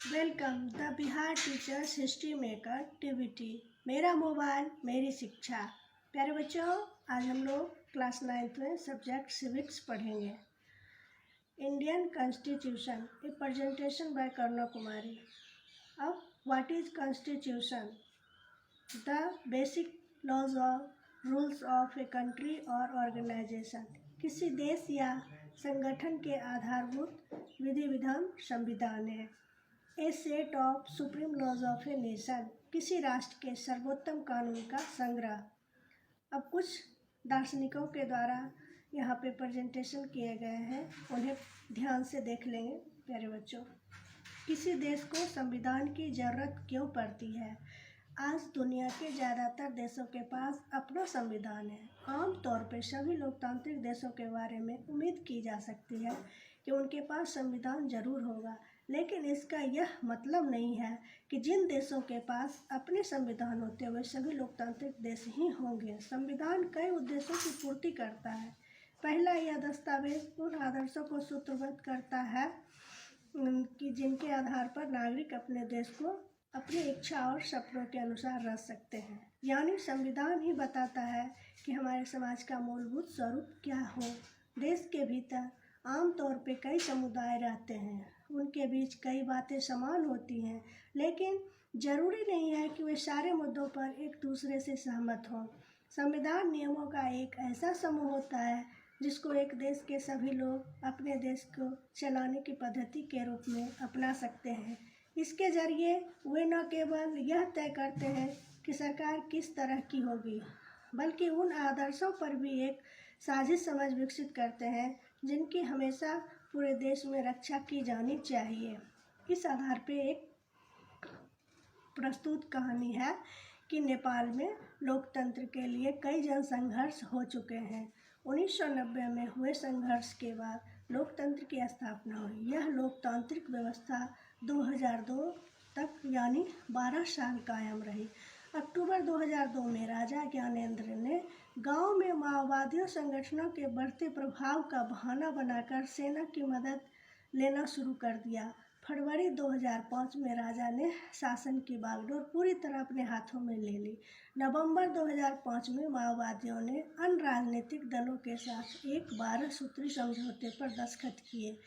Welcome the Bihar teachers history maker activity. मेरा mobile मेरी शिक्षा। प्यारे बच्चों, आज हम लोग क्लास 9th में सब्जेक्ट सिविक्स पढ़ेंगे। Indian constitution, a presentation by Karuna Kumari. अब what is constitution? The basic laws of rules of a country और ऑर्गेनाइजेशन। किसी देश या संगठन के आधारभूत विधि विधान संविधान है। A set of supreme laws of a nation, किसी राष्ट्र के सर्वोत्तम कानून का संग्रह। अब कुछ दार्शनिकों के द्वारा यहाँ पे प्रेजेंटेशन किए गए हैं, उन्हें ध्यान से देख लेंगे। प्यारे बच्चों, किसी देश को संविधान की ज़रूरत क्यों पड़ती है? आज दुनिया के ज़्यादातर देशों के पास अपना संविधान है। आमतौर पर सभी लोकतांत्रिक देशों के बारे में उम्मीद की जा सकती है कि उनके पास संविधान जरूर होगा, लेकिन इसका यह मतलब नहीं है कि जिन देशों के पास अपने संविधान होते हुए सभी लोकतांत्रिक देश ही होंगे। संविधान कई उद्देश्यों की पूर्ति करता है। पहला, यह दस्तावेज उन आदर्शों को सूत्रबद्ध करता है कि जिनके आधार पर नागरिक अपने देश को अपनी इच्छा और सपनों के अनुसार रच सकते हैं। यानी संविधान ही बताता है कि हमारे समाज का मूलभूत स्वरूप क्या हो। देश के भीतर आमतौर पे कई समुदाय रहते हैं, उनके बीच कई बातें समान होती हैं, लेकिन जरूरी नहीं है कि वे सारे मुद्दों पर एक दूसरे से सहमत हों। संविधान नियमों का एक ऐसा समूह होता है जिसको एक देश के सभी लोग अपने देश को चलाने की पद्धति के रूप में अपना सकते हैं। इसके जरिए वे न केवल यह तय करते हैं कि सरकार किस तरह की होगी, बल्कि उन आदर्शों पर भी एक साजिश समझ विकसित करते हैं जिनकी हमेशा पूरे देश में रक्षा की जानी चाहिए। इस आधार पे एक प्रस्तुत कहानी है कि नेपाल में लोकतंत्र के लिए कई जन संघर्ष हो चुके हैं। 1990 में हुए संघर्ष के बाद लोकतंत्र की स्थापना हुई। यह लोकतांत्रिक व्यवस्था 2002 तक यानी 12 साल कायम रही। अक्टूबर 2002 में राजा ज्ञानेंद्र ने गांव में माओवादियों संगठनों के बढ़ते प्रभाव का बहाना बनाकर सेना की मदद लेना शुरू कर दिया। फरवरी 2005 में राजा ने शासन की बागडोर पूरी तरह अपने हाथों में ले ली। नवंबर 2005 में माओवादियों ने अन्य राजनीतिक दलों के साथ एक 12 सूत्री समझौते पर दस्तखत किए।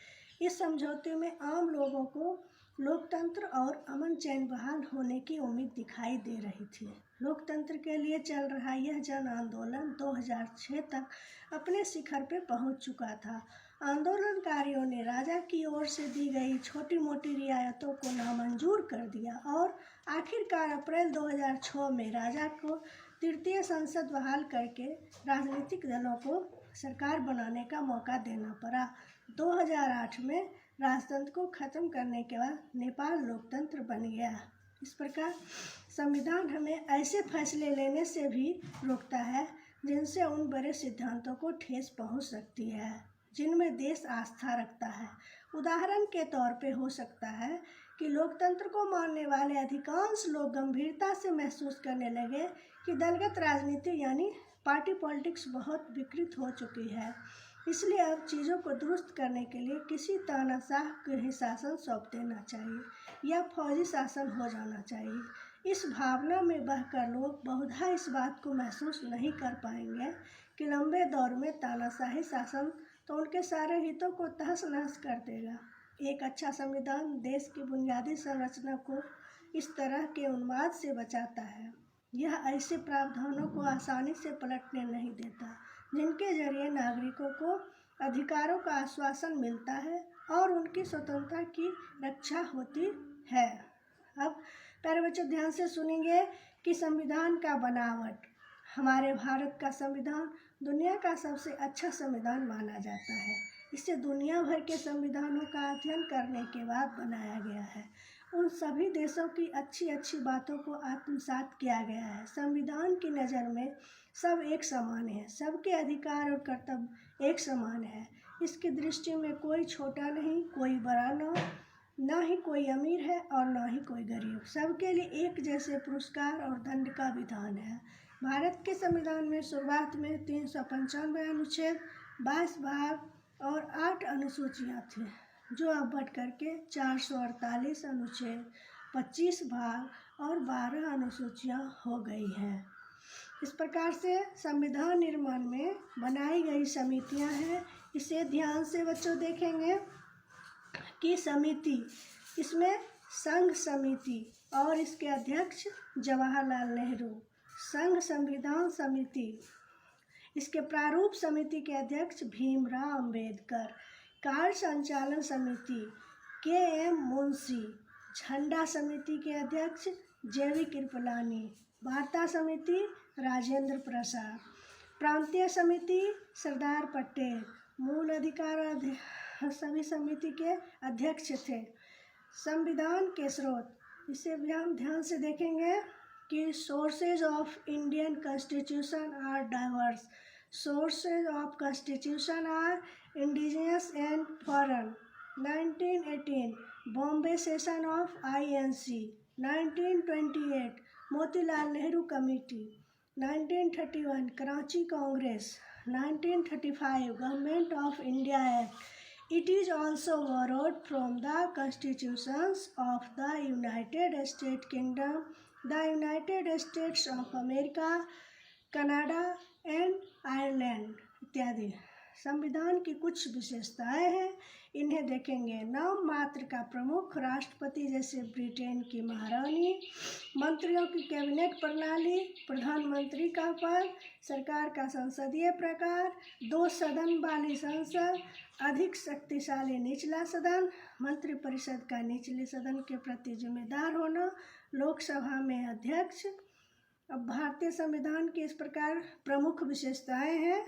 इस समझौते में आम लोगों को लोकतंत्र और अमन चैन बहाल होने की उम्मीद दिखाई दे रही थी। लोकतंत्र के लिए चल रहा यह जन आंदोलन 2006 तक अपने शिखर पर पहुंच चुका था। आंदोलनकारियों ने राजा की ओर से दी गई छोटी मोटी रियायतों को नामंजूर कर दिया और आखिरकार अप्रैल 2006 में राजा को तृतीय संसद बहाल करके राजनीतिक दलों को सरकार बनाने का मौका देना पड़ा। 2008 में राजतंत्र को खत्म करने के बाद नेपाल लोकतंत्र बन गया। इस प्रकार संविधान हमें ऐसे फैसले लेने से भी रोकता है जिनसे उन बड़े सिद्धांतों को ठेस पहुंच सकती है जिनमें देश आस्था रखता है। उदाहरण के तौर पे हो सकता है कि लोकतंत्र को मानने वाले अधिकांश लोग गंभीरता से महसूस करने लगे कि दलगत राजनीति यानी पार्टी पॉलिटिक्स बहुत विकृत हो चुकी है, इसलिए अब चीज़ों को दुरुस्त करने के लिए किसी तानाशाह को ही शासन सौंप देना चाहिए या फौजी शासन हो जाना चाहिए। इस भावना में बहकर लोग बहुधा इस बात को महसूस नहीं कर पाएंगे कि लंबे दौर में तानाशाही शासन तो उनके सारे हितों को तहस नहस कर देगा। एक अच्छा संविधान देश की बुनियादी संरचना को इस तरह के उन्माद से बचाता है। यह ऐसे प्रावधानों को आसानी से पलटने नहीं देता जिनके जरिए नागरिकों को अधिकारों का आश्वासन मिलता है और उनकी स्वतंत्रता की रक्षा होती है। अब प्यारे बच्चों, ध्यान से सुनेंगे कि संविधान का बनावट। हमारे भारत का संविधान दुनिया का सबसे अच्छा संविधान माना जाता है। इसे दुनिया भर के संविधानों का अध्ययन करने के बाद बनाया गया है। उन सभी देशों की अच्छी अच्छी बातों को आत्मसात किया गया है। संविधान की नज़र में सब एक समान है, सबके अधिकार और कर्तव्य एक समान है। इसकी दृष्टि में कोई छोटा नहीं, कोई बड़ा ना ही कोई अमीर है और ना ही कोई गरीब। सबके लिए एक जैसे पुरस्कार और दंड का विधान है। भारत के संविधान में शुरुआत में 395 अनुच्छेद, 22 भाग और 8 अनुसूचियाँ थी। जो अब बढ़ करके 448 अनुच्छेद, 25 भाग और 12 अनुसूचियाँ हो गई हैं। इस प्रकार से संविधान निर्माण में बनाई गई समितियां हैं। इसे ध्यान से बच्चों देखेंगे कि समिति, इसमें संघ समिति और इसके अध्यक्ष जवाहरलाल नेहरू, संघ संविधान समिति, इसके प्रारूप समिति के अध्यक्ष भीमराव अंबेडकर, कार्य संचालन समिति के.एम. मुंशी, झंडा समिति के अध्यक्ष जे.वी. कृपलानी, वार्ता समिति राजेंद्र प्रसाद, प्रांतीय समिति सरदार पटेल, मूल अधिकार सभी समिति के अध्यक्ष थे। संविधान के स्रोत, इसे भी हम ध्यान से देखेंगे कि sources of Indian constitution are diverse, sources of constitution are indigenous and foreign. 1918 Bombay session of INC, 1928 Motilal Nehru committee, 1931 Karachi Congress, 1935 government of India act. It is also borrowed from the constitutions of the United States Kingdom, the United States of America, Canada and Ireland इत्यादि। संविधान की कुछ विशेषताएं हैं, इन्हें देखेंगे। नाम मात्र का प्रमुख, राष्ट्रपति जैसे ब्रिटेन की महारानी, मंत्रियों की कैबिनेट प्रणाली, प्रधानमंत्री का पद, सरकार का संसदीय प्रकार, 2 सदन वाली संसद, अधिक शक्तिशाली निचला सदन, मंत्रिपरिषद का निचले सदन के प्रति जिम्मेदार होना, लोकसभा में अध्यक्ष। अब भारतीय संविधान की इस प्रकार प्रमुख विशेषताएं हैं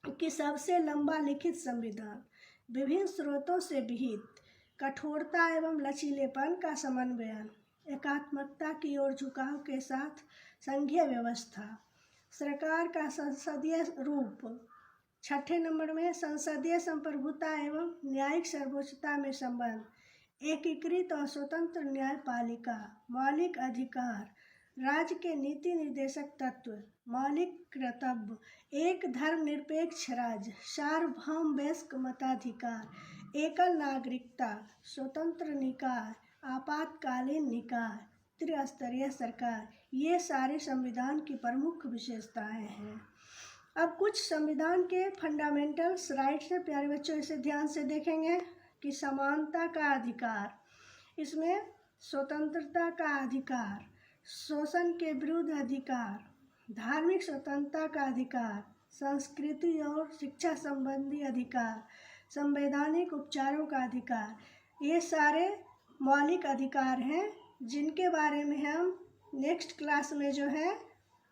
कि सबसे लंबा लिखित संविधान, विभिन्न स्रोतों से विहित, कठोरता एवं लचीलेपन का समन्वयन, एकात्मकता की ओर झुकाव के साथ संघीय व्यवस्था, सरकार का संसदीय रूप, 6ठे नंबर में संसदीय संप्रभुता एवं न्यायिक सर्वोच्चता में संबंध, एकीकृत और स्वतंत्र न्यायपालिका, मौलिक अधिकार, राज्य के नीति निर्देशक तत्व, मौलिक कर्तव्य, एक धर्मनिरपेक्ष राज्य, सार्वभौम वयस्क मताधिकार, एकल नागरिकता, स्वतंत्र निकाय, आपातकालीन निकाय, त्रिस्तरीय सरकार, ये सारे संविधान की प्रमुख विशेषताएं हैं। अब कुछ संविधान के फंडामेंटल्स राइट्स हैं प्यारे बच्चों, इसे ध्यान से देखेंगे कि समानता का अधिकार, इसमें स्वतंत्रता का अधिकार, शोषण के विरुद्ध अधिकार, धार्मिक स्वतंत्रता का अधिकार, संस्कृति और शिक्षा संबंधी अधिकार, संवैधानिक उपचारों का अधिकार, ये सारे मौलिक अधिकार हैं जिनके बारे में हम नेक्स्ट क्लास में जो है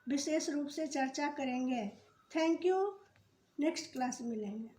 विशेष रूप से चर्चा करेंगे। थैंक यू, नेक्स्ट क्लास मिलेंगे।